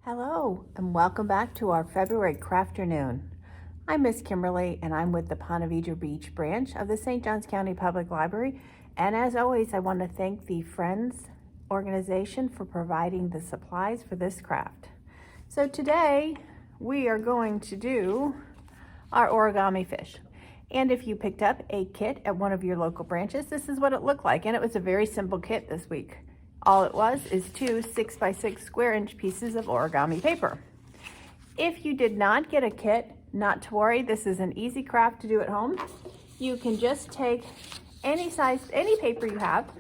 Hello, and welcome back to our February Crafternoon. I'm Miss Kimberley, and I'm with the Ponte Vedra Beach branch of the St. Johns County Public Library. And as always, I want to thank the Friends organization for providing the supplies for this craft. So today, we are going to do our origami fish. And if you picked up a kit at one of your local branches, this is what it looked like. And it was a very simple kit this week. All it was is two 6x6 square inch pieces of origami paper. If you did not get a kit, not to worry, this is an easy craft to do at home. You can just take any size, any paper you have,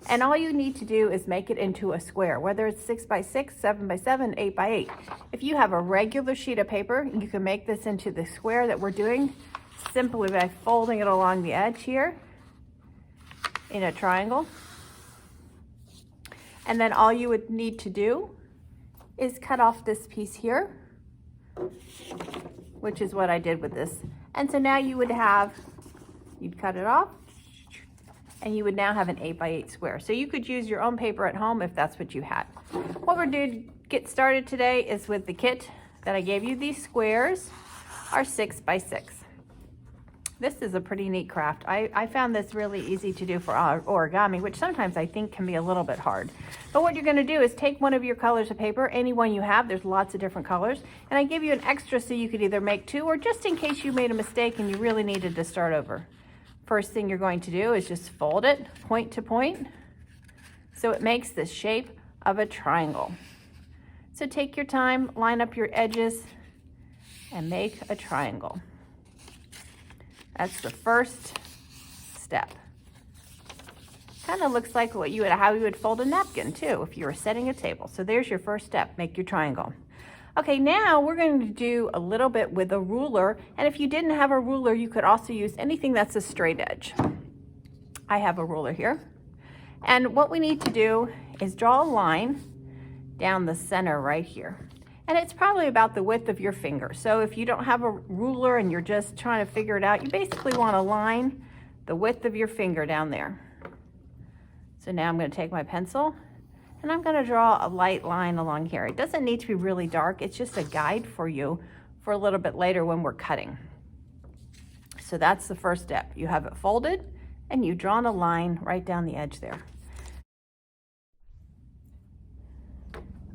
and all you need to do is make it into a square, whether it's 6x6, 7x7, 8x8. If you have a regular sheet of paper, you can make this into the square that we're doing simply by folding it along the edge here in a triangle. And then all you would need to do is cut off this piece here, which is what I did with this. And so now you'd cut it off, and you would now have an 8x8 square. So you could use your own paper at home if that's what you had. What we're doing to get started today is with the kit that I gave you. These squares are 6x6. This is a pretty neat craft. I found this really easy to do for origami, which sometimes I think can be a little bit hard. But what you're gonna do is take one of your colors of paper, any one you have, there's lots of different colors, and I give you an extra so you could either make two or just in case you made a mistake and you really needed to start over. First thing you're going to do is just fold it point to point so it makes the shape of a triangle. So take your time, line up your edges, and make a triangle. That's the first step. Kind of looks like how you would fold a napkin too if you were setting a table. So there's your first step, make your triangle. Okay, now we're going to do a little bit with a ruler. And if you didn't have a ruler, you could also use anything that's a straight edge. I have a ruler here. And what we need to do is draw a line down the center right here. And it's probably about the width of your finger. So if you don't have a ruler and you're just trying to figure it out, you basically want to line the width of your finger down there. So now I'm going to take my pencil and I'm going to draw a light line along here. It doesn't need to be really dark. It's just a guide for you for a little bit later when we're cutting. So that's the first step. You have it folded and you've drawn a line right down the edge there.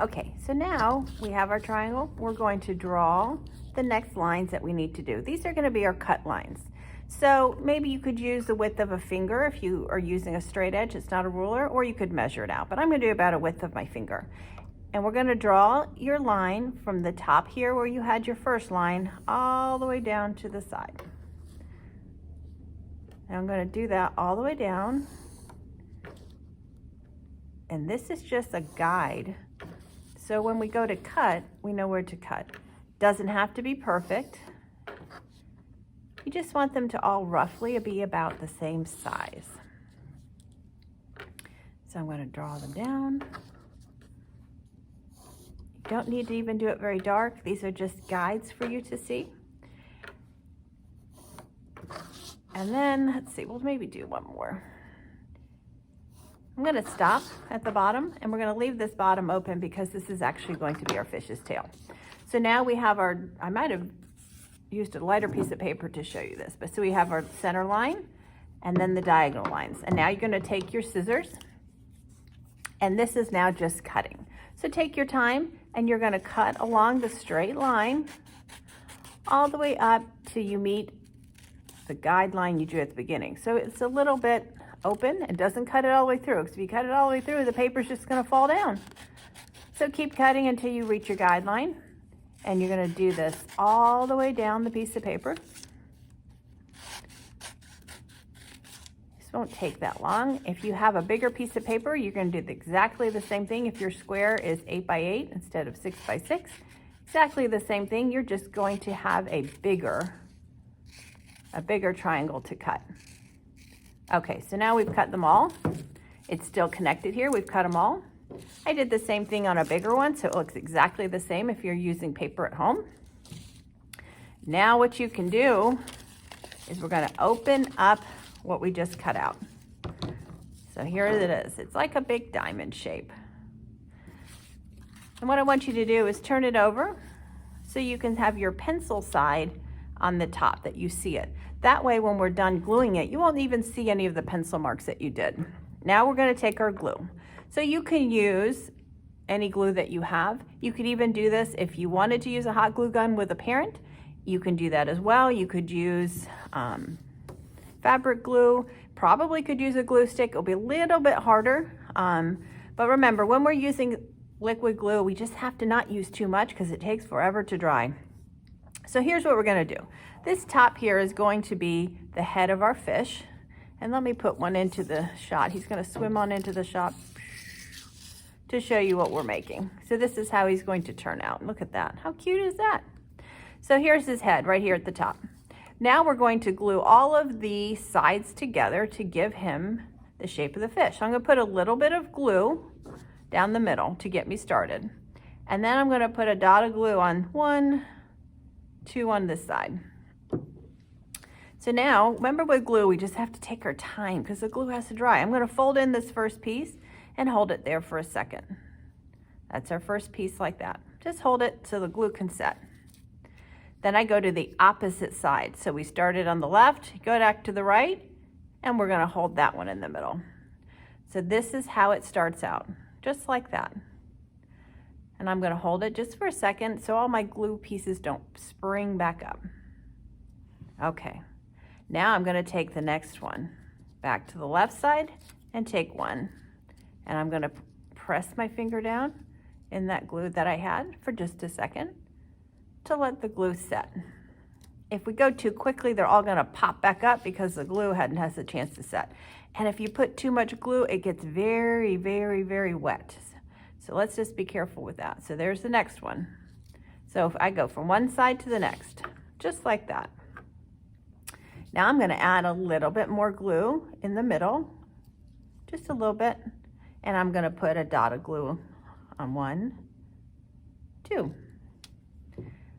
Okay, so now we have our triangle. We're going to draw the next lines that we need to do. These are going to be our cut lines. So maybe you could use the width of a finger if you are using a straight edge, it's not a ruler, or you could measure it out. But I'm going to do about a width of my finger. And we're going to draw your line from the top here where you had your first line all the way down to the side. And I'm going to do that all the way down. And this is just a guide. So when we go to cut, we know where to cut. Doesn't have to be perfect. You just want them to all roughly be about the same size. So I'm going to draw them down. You don't need to even do it very dark. These are just guides for you to see. And then, let's see, we'll maybe do one more. I'm going to stop at the bottom and we're going to leave this bottom open because this is actually going to be our fish's tail. So now we have I might have used a lighter piece of paper to show you this, but so we have our center line and then the diagonal lines. And now you're going to take your scissors and this is now just cutting. So take your time and you're going to cut along the straight line all the way up till you meet the guideline you drew at the beginning. So it's a little bit open and doesn't cut it all the way through, because if you cut it all the way through, the paper's just going to fall down. So keep cutting until you reach your guideline, and you're going to do this all the way down the piece of paper. This won't take that long. If you have a bigger piece of paper, you're going to do exactly the same thing. If your square is 8x8 instead of 6x6, exactly the same thing. You're just going to have a bigger triangle to cut. Okay, so now we've cut them all. It's still connected here. We've cut them all. I did the same thing on a bigger one, so it looks exactly the same if you're using paper at home. Now what you can do is we're going to open up what we just cut out. So here it is. It's like a big diamond shape. And what I want you to do is turn it over so you can have your pencil side on the top, that you see it. That way when we're done gluing it, you won't even see any of the pencil marks that you did. Now we're going to take our glue. So you can use any glue that you have. You could even do this if you wanted to use a hot glue gun with a parent. You can do that as well. You could use fabric glue. Probably could use a glue stick. It'll be a little bit harder. But remember, when we're using liquid glue, we just have to not use too much because it takes forever to dry. So here's what we're going to do. This top here is going to be the head of our fish. And let me put one into the shot. He's going to swim on into the shot to show you what we're making. So this is how he's going to turn out. Look at that. How cute is that? So here's his head right here at the top. Now we're going to glue all of the sides together to give him the shape of the fish. So I'm going to put a little bit of glue down the middle to get me started. And then I'm going to put a dot of glue on 1, 2 on this side. So now, remember with glue, we just have to take our time because the glue has to dry. I'm going to fold in this first piece and hold it there for a second. That's our first piece like that. Just hold it so the glue can set. Then I go to the opposite side. So we started on the left, go back to the right, and we're going to hold that one in the middle. So this is how it starts out, just like that. And I'm going to hold it just for a second so all my glue pieces don't spring back up. Okay. Now I'm going to take the next one back to the left side and take one. And I'm going to press my finger down in that glue that I had for just a second to let the glue set. If we go too quickly, they're all going to pop back up because the glue hadn't had a chance to set. And if you put too much glue, it gets very, very, very wet. So let's just be careful with that. So there's the next one. So if I go from one side to the next, just like that. Now I'm going to add a little bit more glue in the middle, just a little bit, and I'm going to put a dot of glue on 1, 2.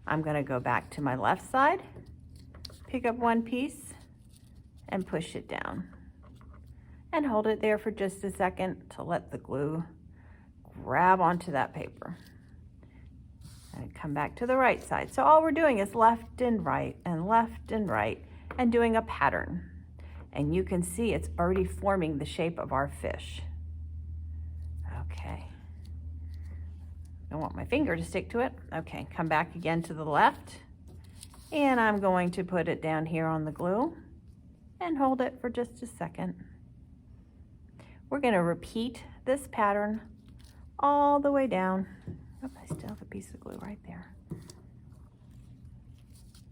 I'm going to go back to my left side, pick up one piece, and push it down. And hold it there for just a second to let the glue grab onto that paper. And come back to the right side. So all we're doing is left and right and left and right, and doing a pattern. And you can see it's already forming the shape of our fish. Okay. I want my finger to stick to it. Okay, come back again to the left. And I'm going to put it down here on the glue and hold it for just a second. We're going to repeat this pattern all the way down. Oh, I still have a piece of glue right there.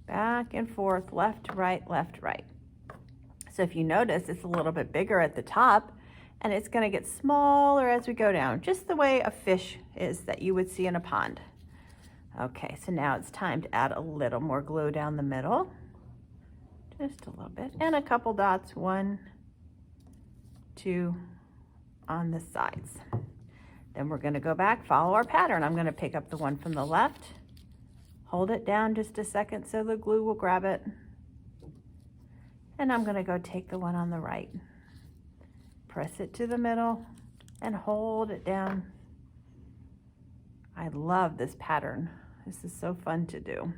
Back and forth, left, right, left, right. So if you notice, it's a little bit bigger at the top, and it's going to get smaller as we go down, just the way a fish is that you would see in a pond. Okay, so now it's time to add a little more glue down the middle. Just a little bit. And a couple dots, 1, 2 on the sides. Then we're going to go back, follow our pattern. I'm going to pick up the one from the left, hold it down just a second so the glue will grab it. And I'm going to go take the one on the right. Press it to the middle and hold it down. I love this pattern. This is so fun to do.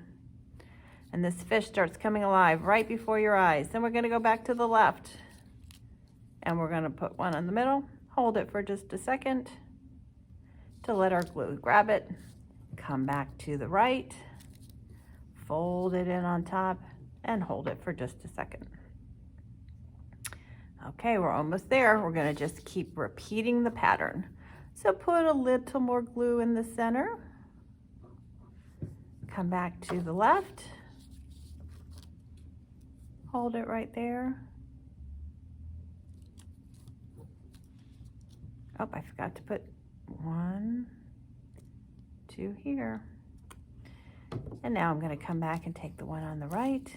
And this fish starts coming alive right before your eyes. Then we're going to go back to the left. And we're going to put one in the middle, hold it for just a second to let our glue grab it. Come back to the right, fold it in on top, and hold it for just a second. Okay, we're almost there. We're going to just keep repeating the pattern. So put a little more glue in the center. Come back to the left. Hold it right there. Oh, I forgot to put 1, 2 here. And now I'm going to come back and take the one on the right,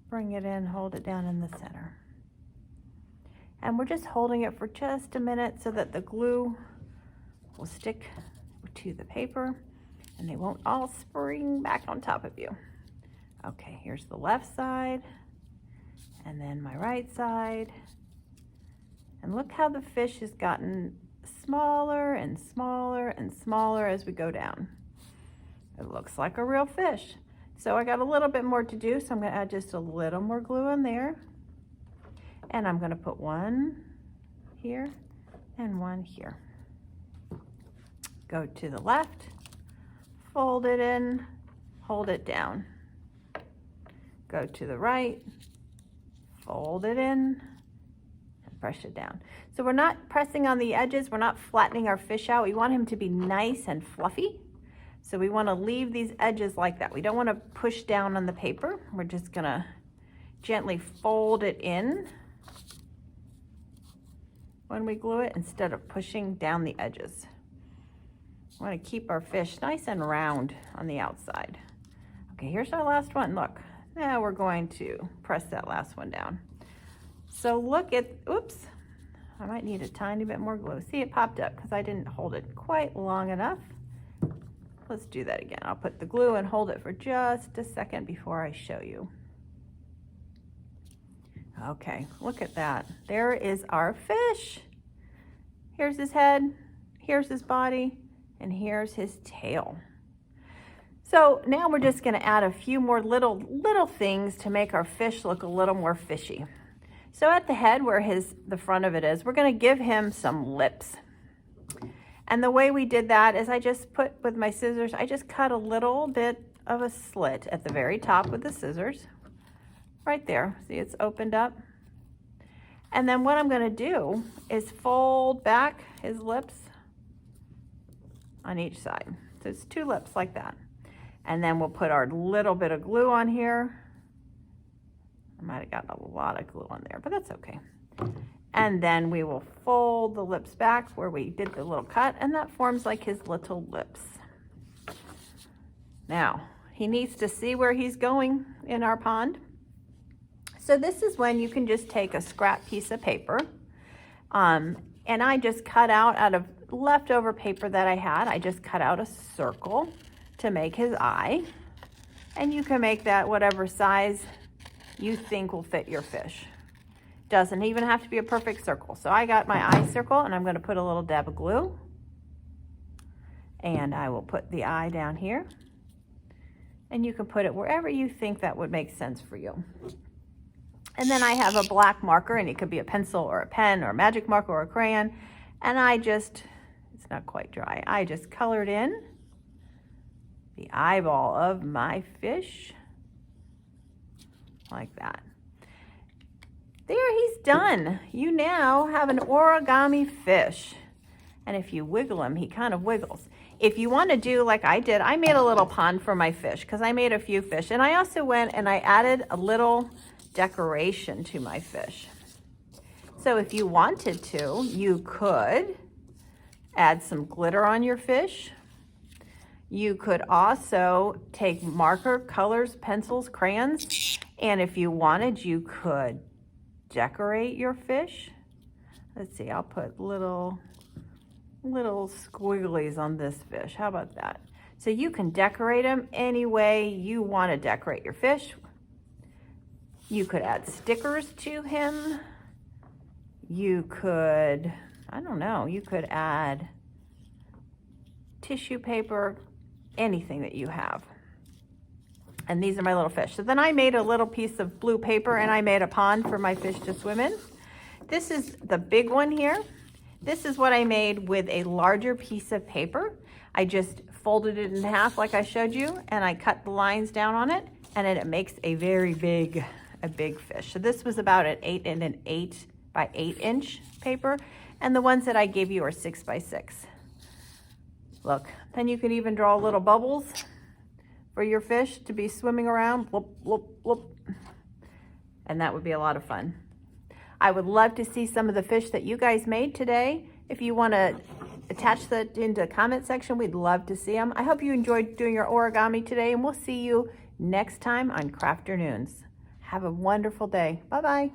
bring it in, hold it down in the center. And we're just holding it for just a minute so that the glue will stick to the paper and they won't all spring back on top of you. Okay, here's the left side and then my right side. And look how the fish has gotten smaller and smaller and smaller as we go down. It looks like a real fish. So I got a little bit more to do, so I'm going to add just a little more glue in there. And I'm going to put one here and one here. Go to the left, fold it in, hold it down. Go to the right, fold it in, and press it down. So we're not pressing on the edges, we're not flattening our fish out. We want him to be nice and fluffy. So we want to leave these edges like that. We don't want to push down on the paper. We're just going to gently fold it in when we glue it instead of pushing down the edges. We want to keep our fish nice and round on the outside. Okay, here's our last one. Look, now we're going to press that last one down. So look at, oops, I might need a tiny bit more glue. See, it popped up because I didn't hold it quite long enough. Let's do that again. I'll put the glue and hold it for just a second before I show you. Okay, look at that. There is our fish. Here's his head, here's his body, and here's his tail. So now we're just gonna add a few more little things to make our fish look a little more fishy. So at the head where the front of it is, we're gonna give him some lips. And the way we did that is I just put, with my scissors, I just cut a little bit of a slit at the very top with the scissors. Right there, see it's opened up. And then what I'm gonna do is fold back his lips on each side. So it's 2 lips like that. And then we'll put our little bit of glue on here. I might have got a lot of glue on there, but that's okay. And then we will fold the lips back where we did the little cut, and that forms like his little lips. Now, he needs to see where he's going in our pond. So this is when you can just take a scrap piece of paper, and I just cut out of leftover paper that I had, I just cut out a circle to make his eye. And you can make that whatever size you think will fit your fish. Doesn't even have to be a perfect circle. So I got my eye circle, and I'm going to put a little dab of glue. And I will put the eye down here. And you can put it wherever you think that would make sense for you. And then I have a black marker, and it could be a pencil or a pen or a magic marker or a crayon. And it's not quite dry. I just colored in the eyeball of my fish like that. There, he's done. You now have an origami fish. And if you wiggle him, he kind of wiggles. If you want to do like I did, I made a little pond for my fish because I made a few fish. And I also went and I added a little decoration to my fish. So if you wanted to, you could add some glitter on your fish. You could also take marker, colors, pencils, crayons. And if you wanted, you could decorate your fish. Let's see, I'll put little squigglies on this fish. How about that? So you can decorate him any way you want to decorate your fish. You could add stickers to him. You could, I don't know, you could add tissue paper, anything that you have. And these are my little fish. So then I made a little piece of blue paper and I made a pond for my fish to swim in. This is the big one here. This is what I made with a larger piece of paper. I just folded it in half like I showed you, and I cut the lines down on it, and then it makes a very big, big fish. So this was about an 8 and an 8 by 8 inch paper, and the ones that I gave you are 6 by 6. Look, then you could even draw little bubbles for your fish to be swimming around, bloop, bloop, bloop. And that would be a lot of fun. I would love to see some of the fish that you guys made today. If you want to attach that into the comment section, we'd love to see them. I hope you enjoyed doing your origami today, and we'll see you next time on Crafternoons. Have a wonderful day. Bye-bye.